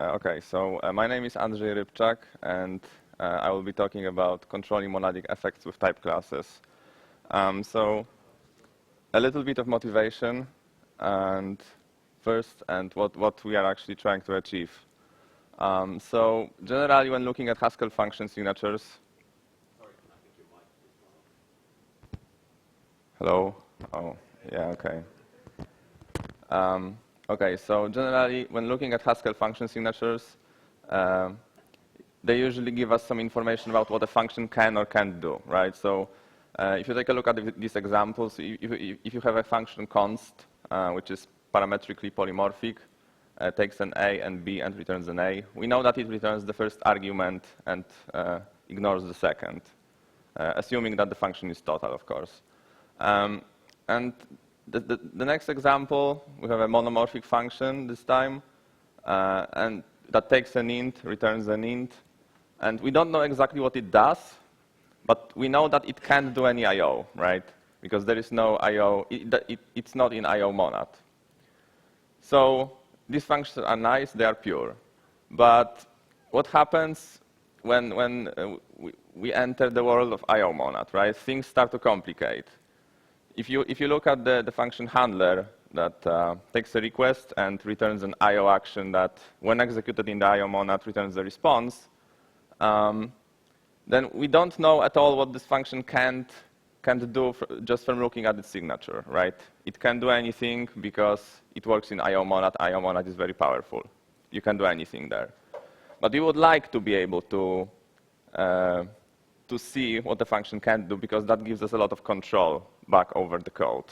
Okay, so my name is Andrzej Rybczak, and I will be talking about controlling monadic effects with type classes. So a little bit of motivation, and first, and what we are actually trying to achieve. So generally, when looking at Haskell function signatures. Sorry, I think your mic is not on. Hello. Oh, yeah. Okay. Okay, so generally, when looking at Haskell function signatures, they usually give us some information about what a function can or can't do, right? So if you take a look at these examples, if you have a function const, which is parametrically polymorphic, takes an A and B and returns an A, we know that it returns the first argument and ignores the second, assuming that the function is total, of course. And the next example, we have a monomorphic function this time, and that takes an int, returns an int, and we don't know exactly what it does, but we know that it can't do any I/O, right? Because there is no I/O, it's not in I/O monad. So these functions are nice, they are pure. But what happens when we enter the world of I/O monad, right? Things start to complicate. If you look at the function handler that takes a request and returns an I/O action that, when executed in the I/O monad, returns the response, then we don't know at all what this function can't do just from looking at its signature, right? It can't do anything because it works in I/O monad. I/O monad is very powerful. You can do anything there. But we would like to be able to see what the function can do, because that gives us a lot of control back over the code.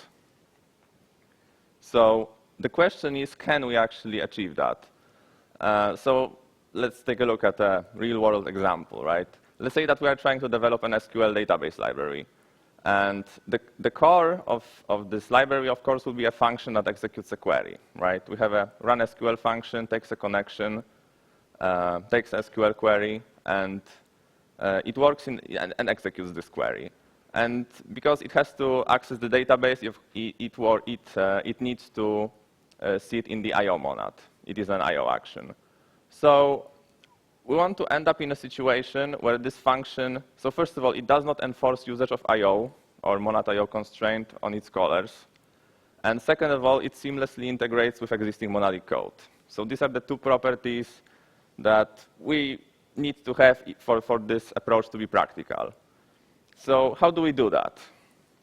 So the question is, can we actually achieve that? So let's take a look at a real-world example, right? Let's say that we are trying to develop an SQL database library. And the core of this library, of course, will be a function that executes a query, right? We have a run SQL function, takes a connection, takes a SQL query, and it works and executes this query. And because it has to access the database, it needs to sit in the I/O monad. It is an I/O action. So we want to end up in a situation where this function, so first of all, it does not enforce usage of I/O or monad I/O constraint on its callers. And second of all, it seamlessly integrates with existing monadic code. So these are the two properties that we need to have for this approach to be practical. So how do we do that?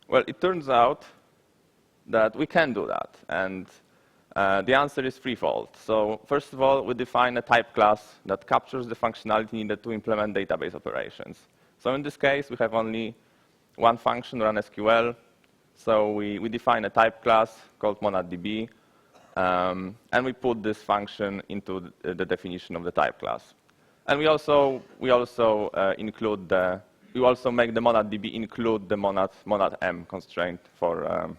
Well, it turns out that we can do that. And the answer is threefold. So first of all, we define a type class that captures the functionality needed to implement database operations. So in this case, we have only one function, run SQL. So we define a type class called monadDB, and we put this function into the definition of the type class. And we also make the monadDB include the monad M constraint for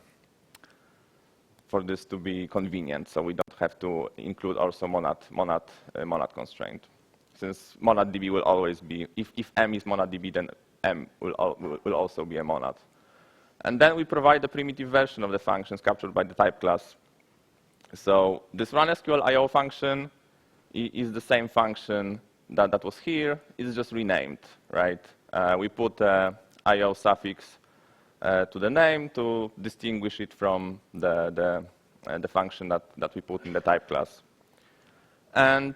this to be convenient. So we don't have to include also monad constraint, since monadDB will always be, if M is monadDB, then M will also be a monad. And then we provide a primitive version of the functions captured by the type class. So this run SQL I/O function is the same function that was here. It's just renamed, right? We put I/O suffix to the name to distinguish it from the function that we put in the type class. And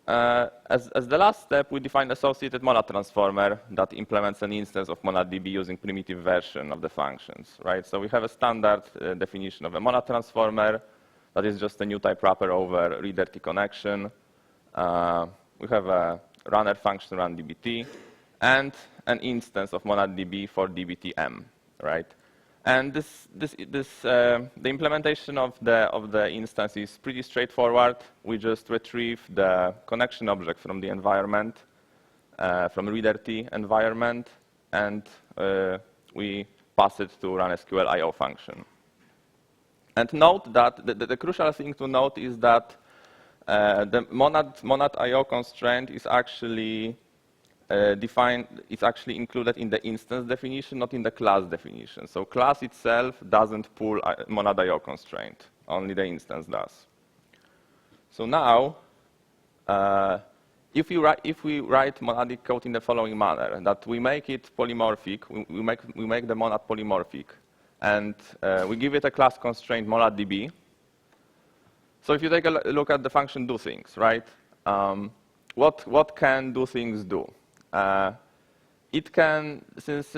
as the last step, we define associated monad transformer that implements an instance of monadDB using primitive version of the functions, right? So we have a standard definition of a monad transformer that is just a new type wrapper over reader T connection. We have a runner function run dbt, and an instance of monadDB for dbtm, right? And the implementation of the instance is pretty straightforward. We just retrieve the connection object from the environment, from reader T environment, and we pass it to run SQL I/O function. And note that the crucial thing to note is that the monad I/O constraint is actually it's actually included in the instance definition, not in the class definition. So class itself doesn't pull monad I/O constraint, only the instance does. So now if we write monadic code in the following manner, that we make it polymorphic, we make the monad polymorphic, and we give it a class constraint monaddb. So if you take a look at the function doThings, right? What can doThings do? It can, since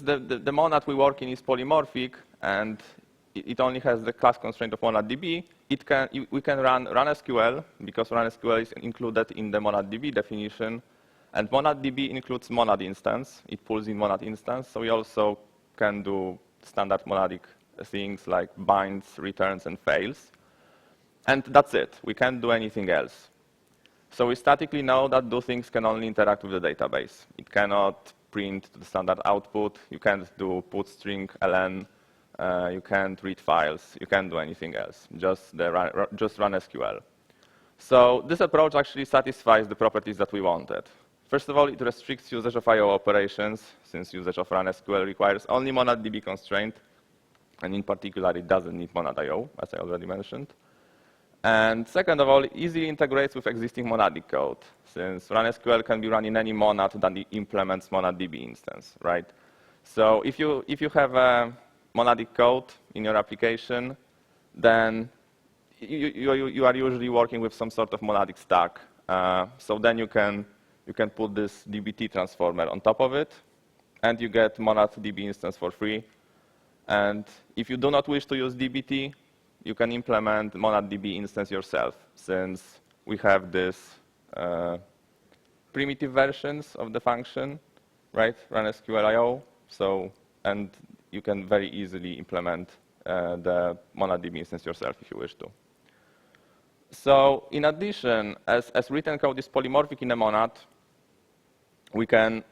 the monad we work in is polymorphic and it only has the class constraint of monaddb, we can run SQL, because run SQL is included in the monaddb definition, and monaddb includes monad instance. It pulls in monad instance, so we also can do standard monadic things like binds, returns, and fails. And that's it. We can't do anything else. So we statically know that doThings can only interact with the database. It cannot print the standard output. You can't do put string ln. You can't read files. You can't do anything else. Just run SQL. So this approach actually satisfies the properties that we wanted. First of all, it restricts usage of I/O operations, since usage of run SQL requires only monaddb constraint, and in particular, it doesn't need monad I/O, as I already mentioned. And second of all, it easily integrates with existing monadic code, since run SQL can be run in any monad that implements monaddb instance, right? So if you have a monadic code in your application, then you are usually working with some sort of monadic stack. So then you can put this dbt transformer on top of it, and you get monaddb instance for free. And if you do not wish to use dbt, you can implement monaddb instance yourself, since we have this primitive versions of the function, right? Run SQL I/O. So, and you can very easily implement the monaddb instance yourself if you wish to. So, in addition, as written code is polymorphic in a monad, we can,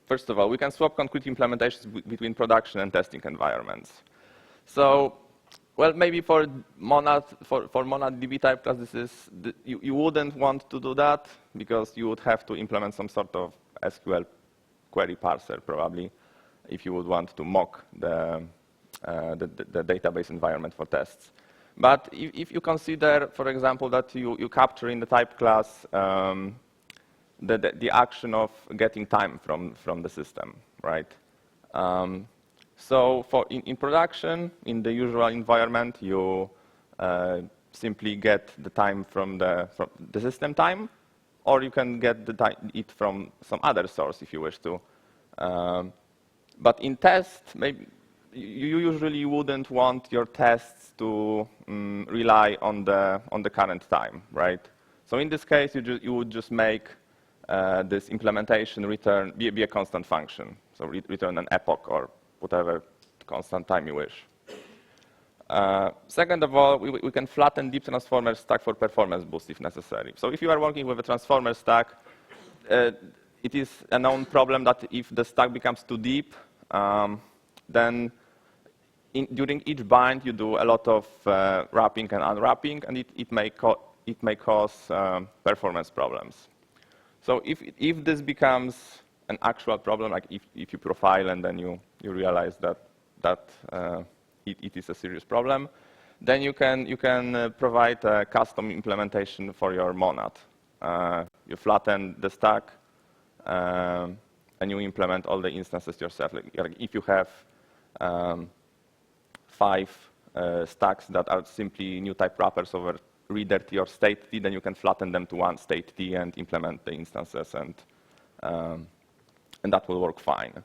first of all, we can swap concrete implementations between production and testing environments. So, well, maybe for monaddb type class, you wouldn't want to do that, because you would have to implement some sort of SQL query parser, probably, if you would want to mock the database environment for tests. But if you consider, for example, that you capture in the type class the action of getting time from the system, right? So in production, in the usual environment, you simply get the time from the system time, or you can get it from some other source if you wish to. But in test, maybe you usually wouldn't want your tests to rely on the current time, right? So in this case, you would just make this implementation return be a constant function. So return an epoch or whatever constant time you wish. Second of all, we can flatten deep transformer stack for performance boost if necessary. So if you are working with a transformer stack, it is a known problem that if the stack becomes too deep, then during each bind you do a lot of wrapping and unwrapping, and it may cause performance problems. So if this becomes an actual problem, like if you profile and then you realize that it is a serious problem, then you can provide a custom implementation for your monad. You flatten the stack, and you implement all the instances yourself. Like if you have 5 stacks that are simply new type wrappers over reader T or state T, then you can flatten them to one state T and implement the instances, and that will work fine.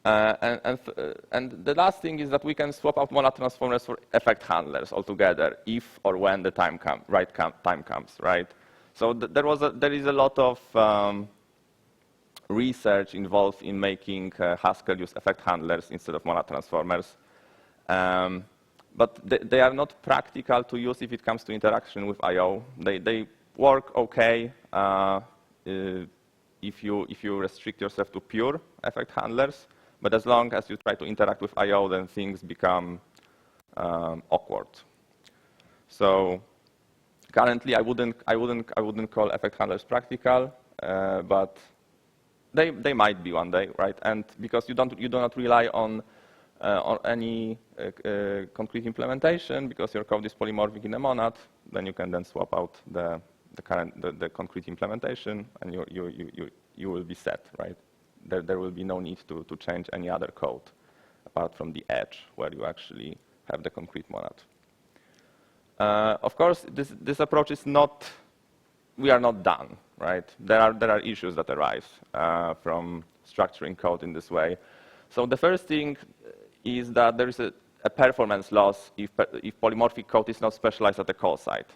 And the last thing is that we can swap out monad transformers for effect handlers altogether, if or when the time time comes, right? So there is a lot of research involved in making Haskell use effect handlers instead of monad transformers. But they are not practical to use if it comes to interaction with I/O. They work okay if you restrict yourself to pure effect handlers. But as long as you try to interact with I/O, then things become awkward. So currently, I wouldn't call effect handlers practical, but they might be one day, right? And because you do not rely on any concrete implementation, because your code is polymorphic in a monad, then you can swap out the the concrete implementation, and you will be set, right? There will be no need to change any other code apart from the edge where you actually have the concrete monad. Of course, this approach is not, we are not done, right? There are issues that arise from structuring code in this way. So the first thing is that there is a performance loss if polymorphic code is not specialized at the call site.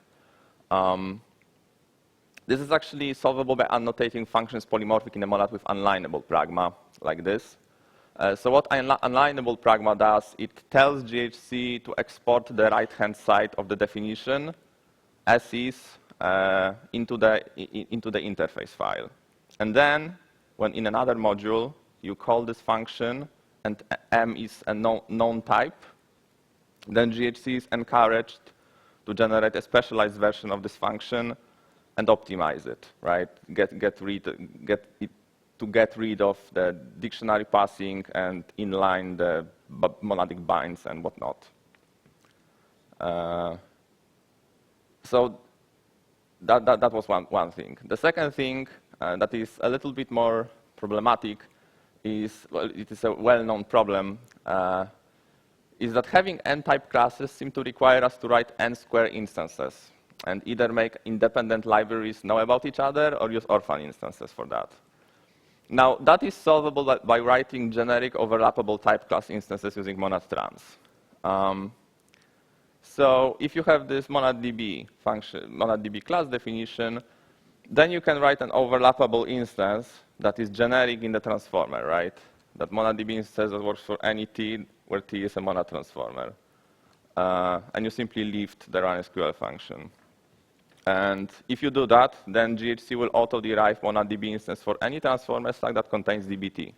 This is actually solvable by annotating functions polymorphic in a monad with unlineable pragma, like this. So what unlineable pragma does, it tells GHC to export the right-hand side of the definition as is into the interface file. And then, when in another module, you call this function, and M is a known type, then GHC is encouraged to generate a specialized version of this function and optimize it, right? Get rid of the dictionary passing and inline the monadic binds and whatnot. So that was one thing. The second thing that is a little bit more problematic is, well, it is a well-known problem, is that having n-type classes seem to require us to write n-square instances and either make independent libraries know about each other or use orphan instances for that. Now, that is solvable by writing generic overlappable type class instances using monad trans. So if you have this monadDB function, monadDB class definition, then you can write an overlappable instance that is generic in the transformer, right? That monadDB instance that works for any T, where T is a monad transformer. And you simply lift the run SQL function. And if you do that, then GHC will auto-derive monadDB instance for any transformer stack that contains DBT.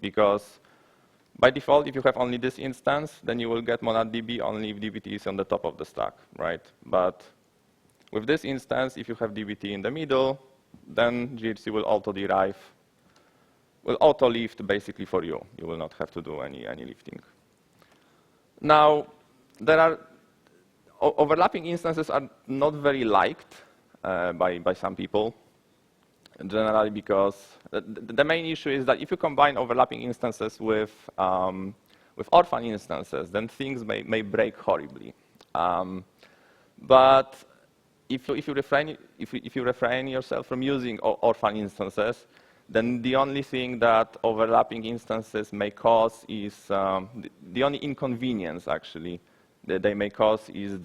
Because by default, if you have only this instance, then you will get monadDB only if DBT is on the top of the stack, right? But with this instance, if you have DBT in the middle, then GHC will auto-derive, will auto-lift basically for you. You will not have to do any lifting. Now, there are overlapping instances are not very liked by some people, generally because the main issue is that if you combine overlapping instances with orphan instances, then things may break horribly. But if you refrain yourself from using orphan instances, then the only thing that overlapping instances may cause is the only inconvenience actually that they may cause is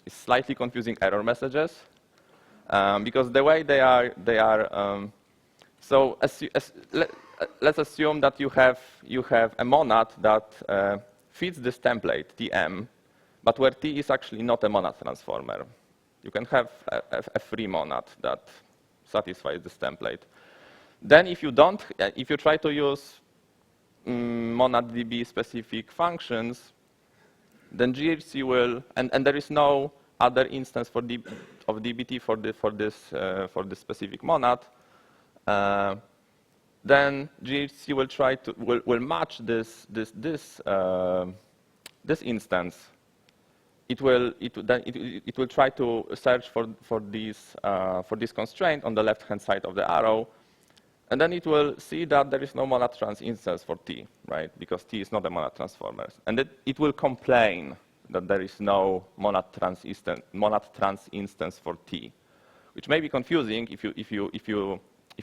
slightly confusing error messages, because the way they are so let's assume that you have a monad that fits this template Tm, but where T is actually not a monad transformer. You can have a free monad that satisfies this template. Then if you try to use monadDB specific functions, then GHC will, and there is no other instance of DBT for this specific monad. Then GHC will try to will match this instance. It will try to search for this constraint on the left-hand side of the arrow, and then it will see that there is no monad trans instance for T, right? Because T is not a monad transformer, and it will complain that there is no monad trans instance for T, which may be confusing if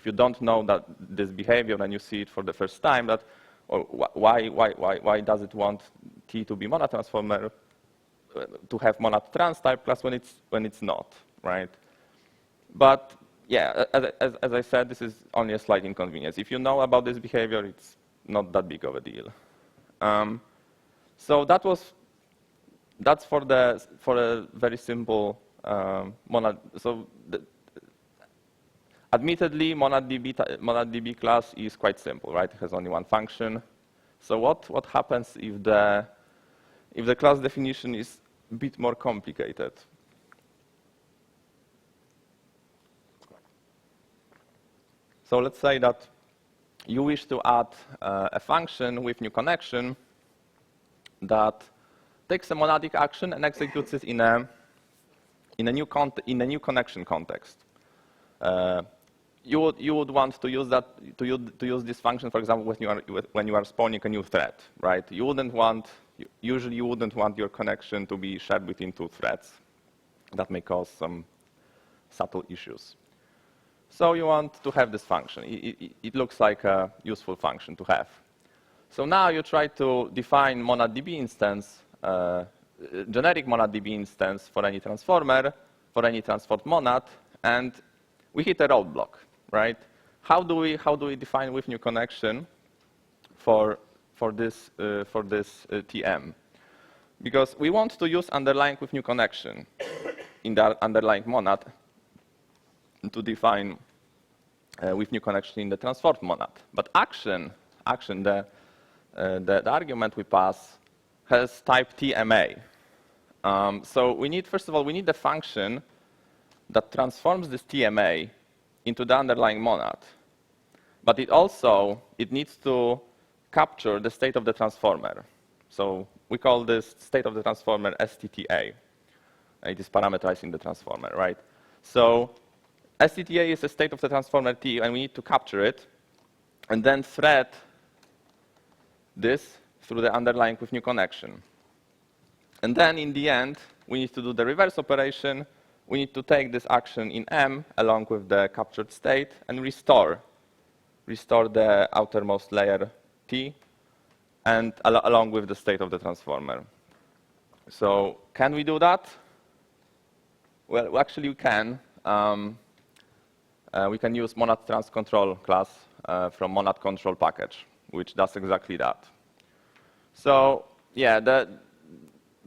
you don't know that this behavior and you see it for the first time. That why does it want T to be monad transformer, to have monad trans type class when it's not, right? But yeah, as I said, this is only a slight inconvenience. If you know about this behavior, it's not that big of a deal. So that's for a very simple monad. So admittedly, monadDB class is quite simple, right? It has only one function. So what happens if the class definition is a bit more complicated? So let's say that you wish to add a function with new connection that takes a monadic action and executes it in a in a new connection context. You would want to use use this function, for example, when you are spawning a new thread, right? Usually you wouldn't want your connection to be shared between two threads. That may cause some subtle issues. So you want to have this function. It looks like a useful function to have. So now you try to define MonadDB instance, generic MonadDB instance for any transformer, for any transformed monad, and we hit a roadblock, right? How do we define with new connection for this TM? Because we want to use underlying with new connection in the underlying monad to define with new connection in the transformed monad. But action, the argument we pass has type TMA. So we need, first of all, we need the function that transforms this TMA into the underlying monad. But it needs to capture the state of the transformer. So we call this state of the transformer STTA. It is parameterized in the transformer, right? So STTA is a state of the transformer T, and we need to capture it, and then thread this through the underlying with new connection. And then in the end, we need to do the reverse operation. We need to take this action in M along with the captured state and restore the outermost layer T and along with the state of the transformer. So can we do that? Well, actually we can. We can use monad trans control class from monad control package, which does exactly that. So yeah, the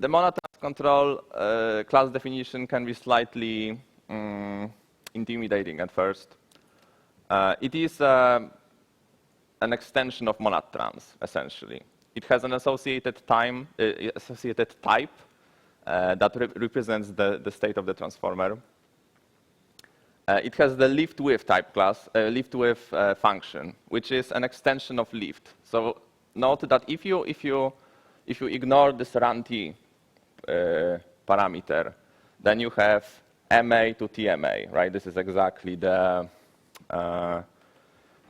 monad trans control class definition can be slightly intimidating at first. It is an extension of monad trans, essentially. It has an associated type that represents the state of the transformer. It has the lift with type class, lift with function, which is an extension of lift. So note that if you ignore this runt parameter, then you have MA to TMA, right? This is exactly the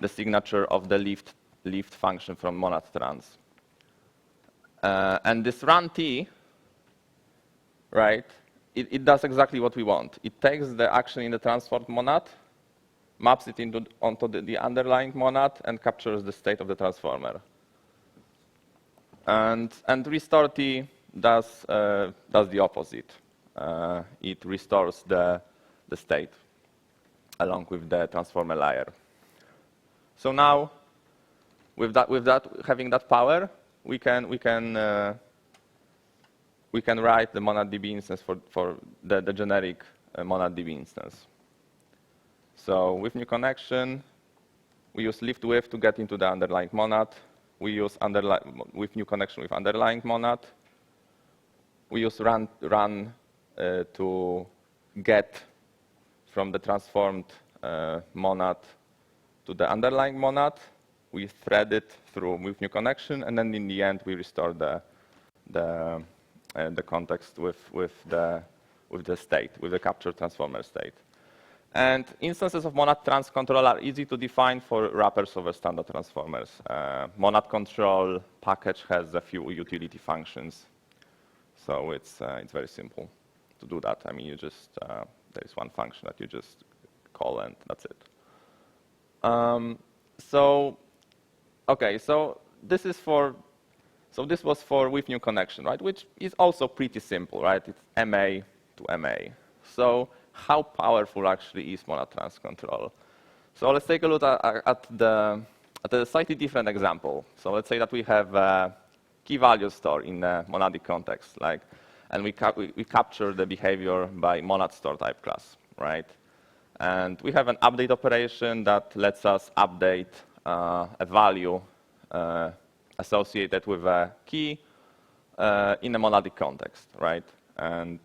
signature of the lift function from monad trans. And this runt, right? It does exactly what we want. It takes the action in the transformed monad, maps it onto the underlying monad, and captures the state of the transformer. And restore T does the opposite. It restores the state along with the transformer layer. So now, with having that power, we can write the MonadDB instance for the generic MonadDB instance. So with new connection, we use lift with to get into the underlying monad. We use with new connection with underlying monad. We use run to get from the transformed monad to the underlying monad. We thread it through with new connection, and then in the end we restore the context with the state, with the captured transformer state. And instances of monad trans control are easy to define for wrappers over standard transformers. Monad control package has a few utility functions, so it's very simple to do that. I mean, you just there is one function that you just call, and that's it. So this was for with new connection, right? Which is also pretty simple, right? It's MA to MA. So how powerful actually is monad trans control? So let's take a look at a slightly different example. So let's say that we have a key value store in a monadic context, and we capture the behavior by monad store type class, right? And we have an update operation that lets us update a value associated with a key in a monadic context, right? And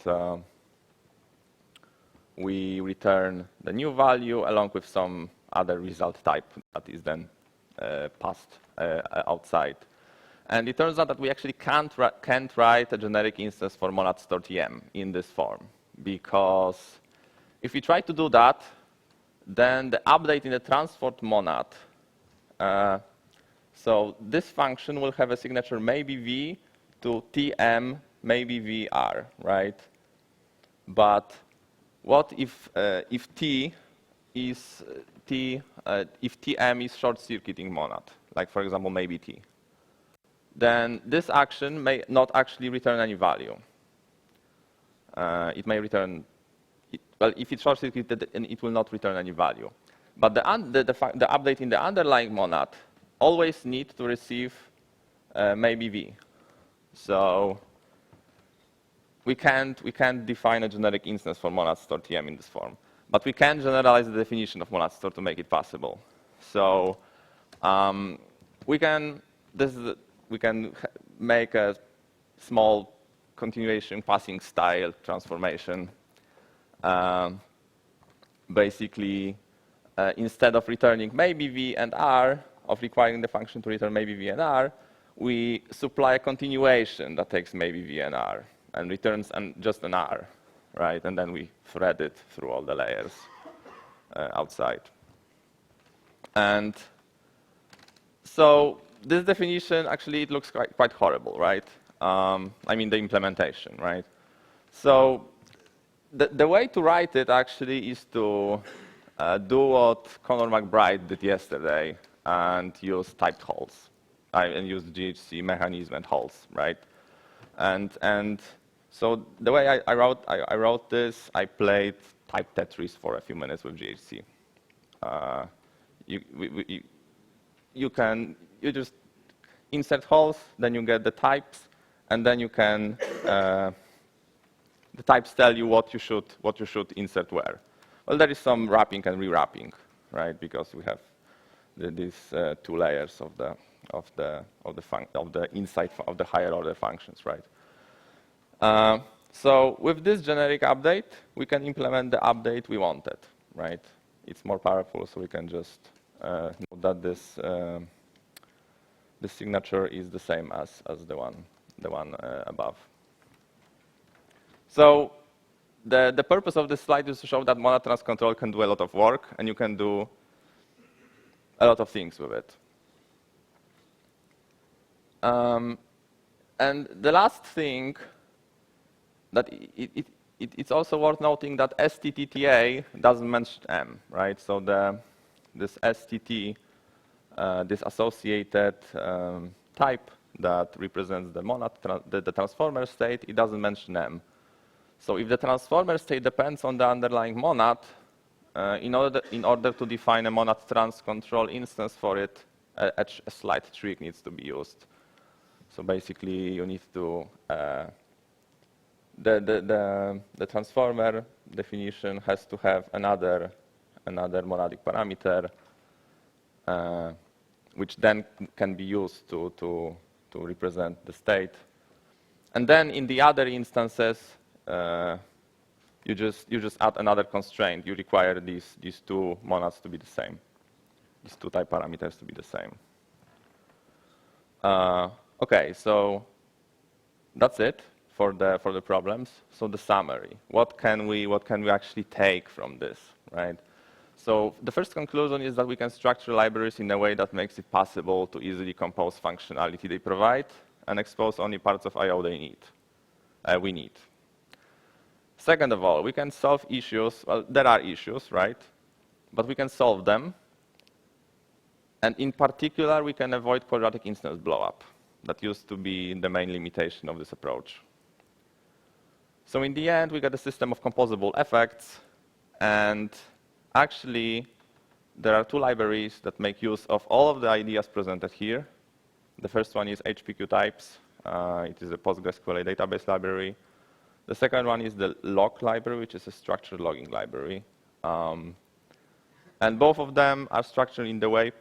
we return the new value along with some other result type that is then passed outside. And it turns out that we actually can't write a generic instance for monad store TM in this form, because if we try to do that, then the update in the transport monad, so this function will have a signature maybe v to tm maybe vr, right? But what if t is if tm is short-circuiting monad, like for example maybe t? Then this action may not actually return any value. It may return, well, if it's short-circuited, it will not return any value. But the update in the underlying monad always need to receive maybe v. So we can't define a generic instance for monad store tm in this form. But we can generalize the definition of monad store to make it possible. So we can make a small continuation passing style transformation. Basically, instead of returning maybe v and r, of requiring the function to return maybe v and r, we supply a continuation that takes maybe v and r and returns just an r, right? And then we thread it through all the layers outside. And so this definition, actually, it looks quite horrible, right? I mean, the implementation, right? So the way to write it, actually, is to do what Conor McBride did yesterday and use typed holes, and use the GHC mechanism and holes, right? And so the way I wrote this, I played type Tetris for a few minutes with GHC. You just insert holes, then you get the types, and then you can the types tell you what you should insert where. Well, there is some wrapping and rewrapping, right? Because we have these two layers of the inside of the higher order functions, right? So with this generic update, we can implement the update we wanted, right? It's more powerful, so we can just note that this signature is the same as the one above. So the purpose of this slide is to show that monad trans control can do a lot of work, and you can do a lot of things with it. And the last thing that it's also worth noting that STTTA doesn't mention M, right? So this STT, this associated type that represents the monad, the transformer state, it doesn't mention M. So if the transformer state depends on the underlying monad, in order to define a monad trans control instance for it, a slight trick needs to be used. So basically, you need to the transformer definition has to have another monadic parameter, which then can be used to represent the state. And then in the other instances, you just add another constraint. You require these two monads to be the same, these two type parameters to be the same. Okay, so that's it for the problems. So the summary: what can we actually take from this, right? So the first conclusion is that we can structure libraries in a way that makes it possible to easily compose functionality they provide and expose only parts of I/O they need. We need. Second of all, we can solve issues. Well, there are issues, right? But we can solve them. And in particular, we can avoid quadratic instance blowup. That used to be the main limitation of this approach. So in the end, we get a system of composable effects. And actually, there are two libraries that make use of all of the ideas presented here. The first one is HPQ types. It is a PostgreSQL database library. The second one is the log library, which is a structured logging library. And both of them are structured in the way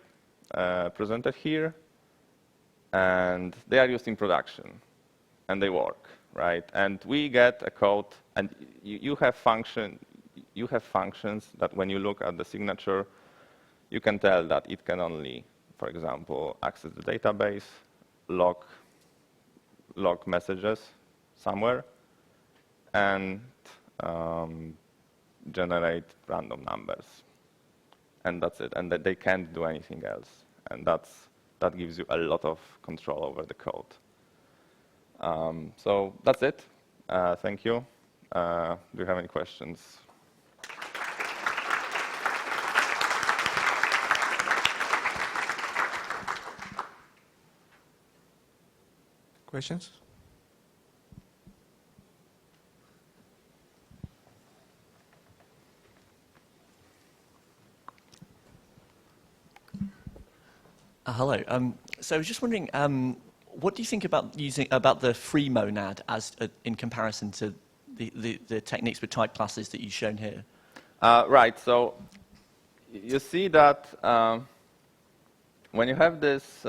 presented here. And they are used in production. And they work, right? And we get a code, and you have functions that when you look at the signature, you can tell that it can only, for example, access the database, log messages somewhere, and generate random numbers. And that's it. And that they can't do anything else. And that gives you a lot of control over the code. So that's it. Thank you. Do you have any questions? Questions? Hello. So I was just wondering, what do you think about the free monad as in comparison to the techniques with type classes that you've shown here? Right. So you see that when you have this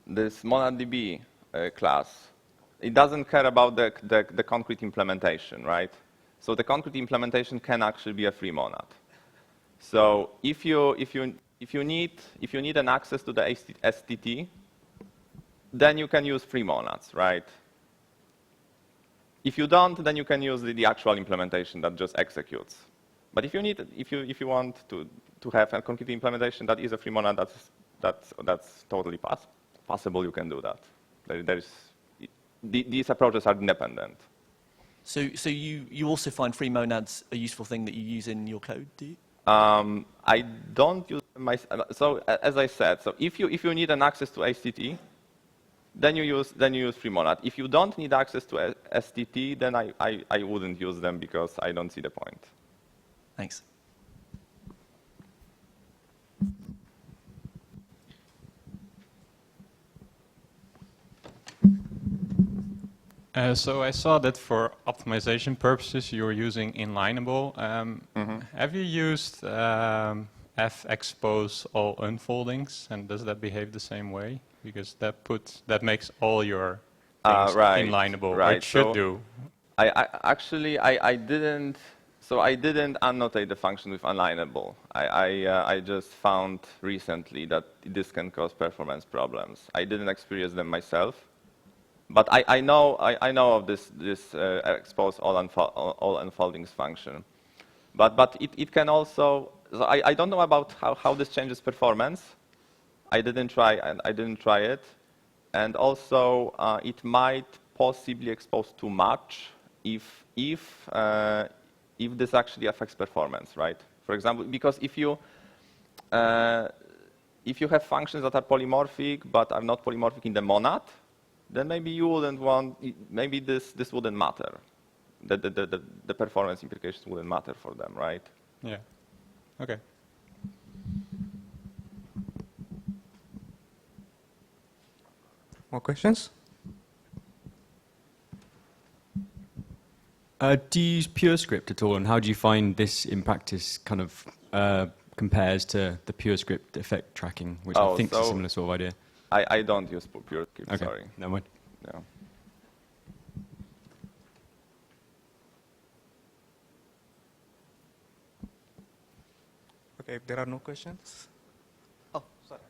this MonadDB class, it doesn't care about the concrete implementation, right? So the concrete implementation can actually be a free monad. So if you need an access to the STT, then you can use free monads, right? If you don't, then you can use the actual implementation that just executes. But if you want to have a concrete implementation that is a free monad, that's totally possible. You can do that. These approaches are independent. So you also find free monads a useful thing that you use in your code, do you? I don't use so as I said, so if you need an access to STT, then you use free monad. If you don't need access to STT, then I wouldn't use them because I don't see the point. Thanks. So I saw that for optimization purposes you were using inlineable. Have you used fexpose all unfoldings, and does that behave the same way? Because that makes all your things inlineable, or it should do. I didn't annotate the function with unlineable. I just found recently that this can cause performance problems. I didn't experience them myself. But I know of this expose all unfoldings function, but it can also. So I don't know about how this changes performance. I didn't try it, and also it might possibly expose too much if this actually affects performance, right? For example, because if you have functions that are polymorphic but are not polymorphic in the monad, then maybe you wouldn't want, maybe this wouldn't matter. The performance implications wouldn't matter for them, right? Yeah. Okay. More questions? Do you use PureScript at all, and how do you find this in practice kind of compares to the PureScript effect tracking, which I think is a similar sort of idea? I don't use PureScript, okay. Sorry. No mind. No. Okay, if there are no questions. Oh, sorry.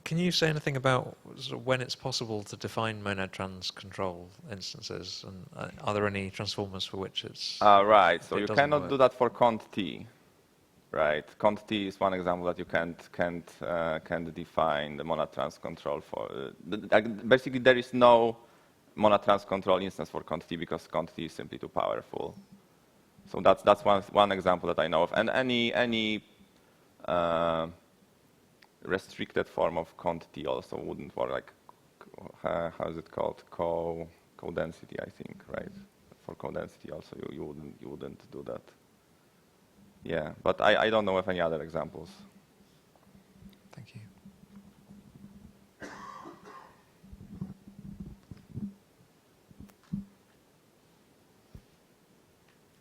Can you say anything about when it's possible to define monad trans control instances, and are there any transformers for which it's right? So you cannot work? do that for cont_t, right? Cont_t is one example that you can't define the monad trans control for. Basically, there is no monad trans control instance for cont_t because cont_t is simply too powerful. So that's one example that I know of, and any restricted form of cont_t also wouldn't work. Like how is it called? Co-density, I think, right? For co-density also you wouldn't do that. Yeah, but I don't know of any other examples. Thank you.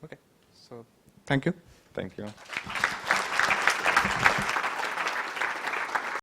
Okay, so thank you. Thank you.